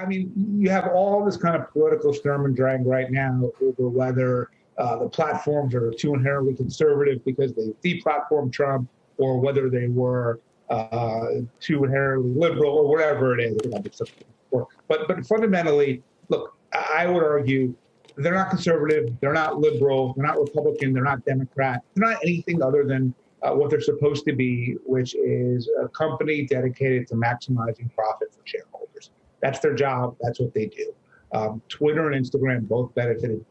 I mean, you have all this kind of political sturm and drag right now over whether the platforms are too inherently conservative because they deplatformed Trump, or whether they were too inherently liberal, or whatever it is. But fundamentally, look, I would argue they're not conservative, they're not liberal, they're not Republican, they're not Democrat, they're not anything other than what they're supposed to be, which is a company dedicated to maximizing profit for shareholders. That's their job. That's what they do. Twitter and Instagram both benefited,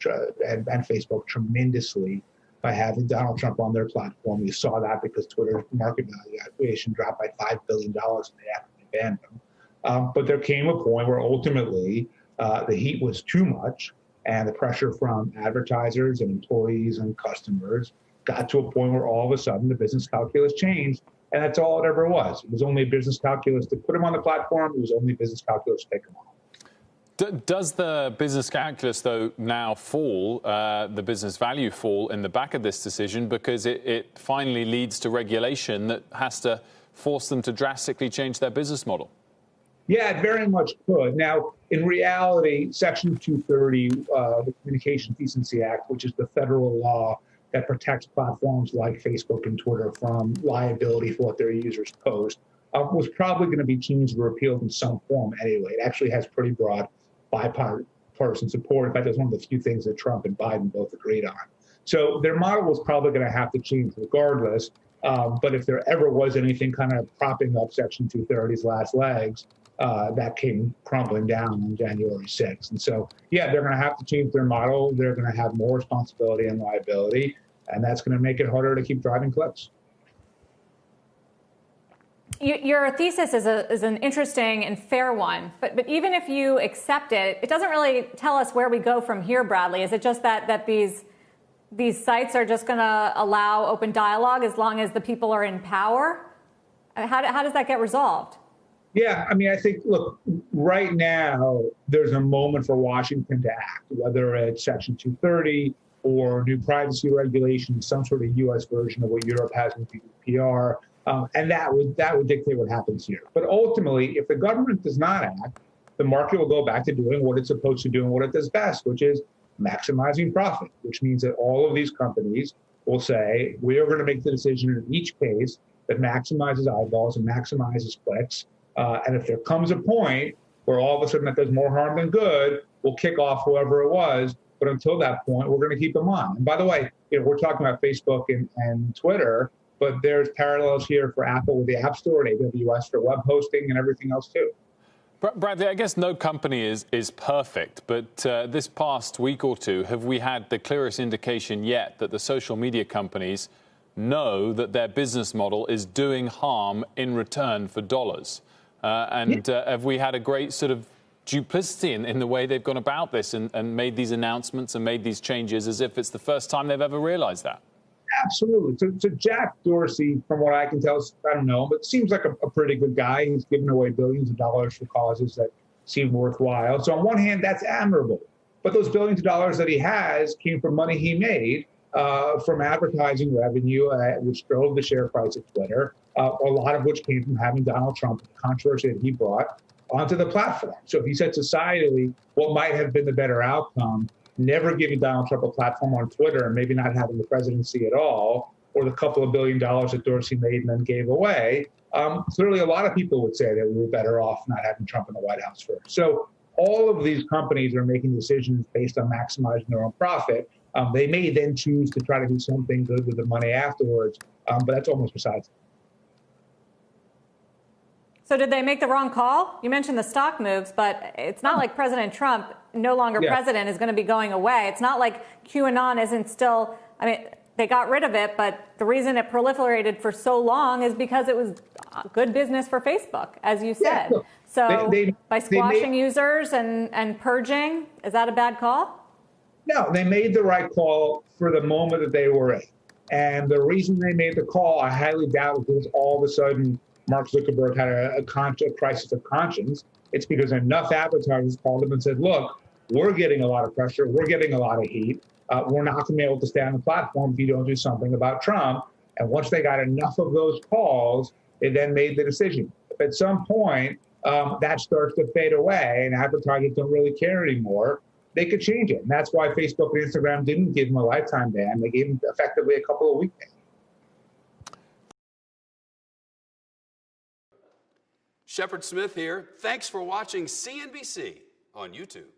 and Facebook tremendously by having Donald Trump on their platform. You saw that because Twitter's market valuation dropped by $5 billion and they banned them. But there came a point where ultimately the heat was too much, and the pressure from advertisers and employees and customers got to a point where all of a sudden the business calculus changed, and that's all it ever was. It was only a business calculus to put him on the platform. It was only business calculus to take him off. Does the business calculus, though, now fall, the business value fall in the back of this decision, because it finally leads to regulation that has to force them to drastically change their business model? Yeah, it very much could. Now, in reality, Section 230, the Communications Decency Act, which is the federal law that protects platforms like Facebook and Twitter from liability for what their users post, was probably going to be changed or repealed in some form anyway. It actually has pretty broad bipartisan support. In fact, that's one of the few things that Trump and Biden both agreed on. So their model was probably going to have to change regardless. But if there ever was anything kind of propping up Section 230's last legs, that came crumbling down on January 6th. And so, yeah, they're going to have to change their model. They're going to have more responsibility and liability, and that's going to make it harder to keep driving clicks. Your thesis is an interesting and fair one, but even if you accept it, it doesn't really tell us where we go from here, Bradley. Is it just that these sites are just going to allow open dialogue as long as the people are in power? How does that get resolved? Yeah, I mean, I think, look, right now, there's a moment for Washington to act, whether it's Section 230 or new privacy regulations, some sort of U.S. version of what Europe has in GDPR. And that would dictate what happens here. But ultimately, if the government does not act, the market will go back to doing what it's supposed to do and what it does best, which is maximizing profit, which means that all of these companies will say, we are going to make the decision in each case that maximizes eyeballs and maximizes clicks. And if there comes a point where all of a sudden that does more harm than good, we'll kick off whoever it was. But until that point, we're going to keep them on. And by the way, we're talking about Facebook and Twitter, but there's parallels here for Apple with the App Store and AWS for web hosting and everything else, too. Bradley, I guess no company is perfect, but this past week or two, have we had the clearest indication yet that the social media companies know that their business model is doing harm in return for dollars? Have we had a great sort of duplicity in the way they've gone about this and made these announcements and made these changes as if it's the first time they've ever realized that? Absolutely. So Jack Dorsey, from what I can tell, I don't know, but seems like a pretty good guy. He's given away billions of dollars for causes that seem worthwhile. So on one hand, that's admirable. But those billions of dollars that he has came from money he made from advertising revenue, which drove the share price of Twitter, a lot of which came from having Donald Trump, the controversy that he brought, onto the platform. So if you said societally, what might have been the better outcome, never giving Donald Trump a platform on Twitter and maybe not having the presidency at all, or the couple of $1 billion that Dorsey made and then gave away, clearly a lot of people would say that we were better off not having Trump in the White House first. So all of these companies are making decisions based on maximizing their own profit. They may then choose to try to do something good with the money afterwards, but that's almost besides. So did they make the wrong call? You mentioned the stock moves, but it's not like President Trump, no longer president, is going to be going away. It's not like QAnon isn't still, I mean, they got rid of it, but the reason it proliferated for so long is because it was good business for Facebook, as you said. Yeah, so by squashing users and purging, is that a bad call? No, they made the right call for the moment that they were in. And the reason they made the call, I highly doubt it was all of a sudden Mark Zuckerberg had a crisis of conscience. It's because enough advertisers called him and said, look, we're getting a lot of pressure. We're getting a lot of heat. We're not going to be able to stay on the platform if you don't do something about Trump. And once they got enough of those calls, they then made the decision. If at some point that starts to fade away and advertisers don't really care anymore, they could change it. And that's why Facebook and Instagram didn't give them a lifetime ban. They gave them effectively a couple of week ban. Shepard Smith here. Thanks for watching CNBC on YouTube.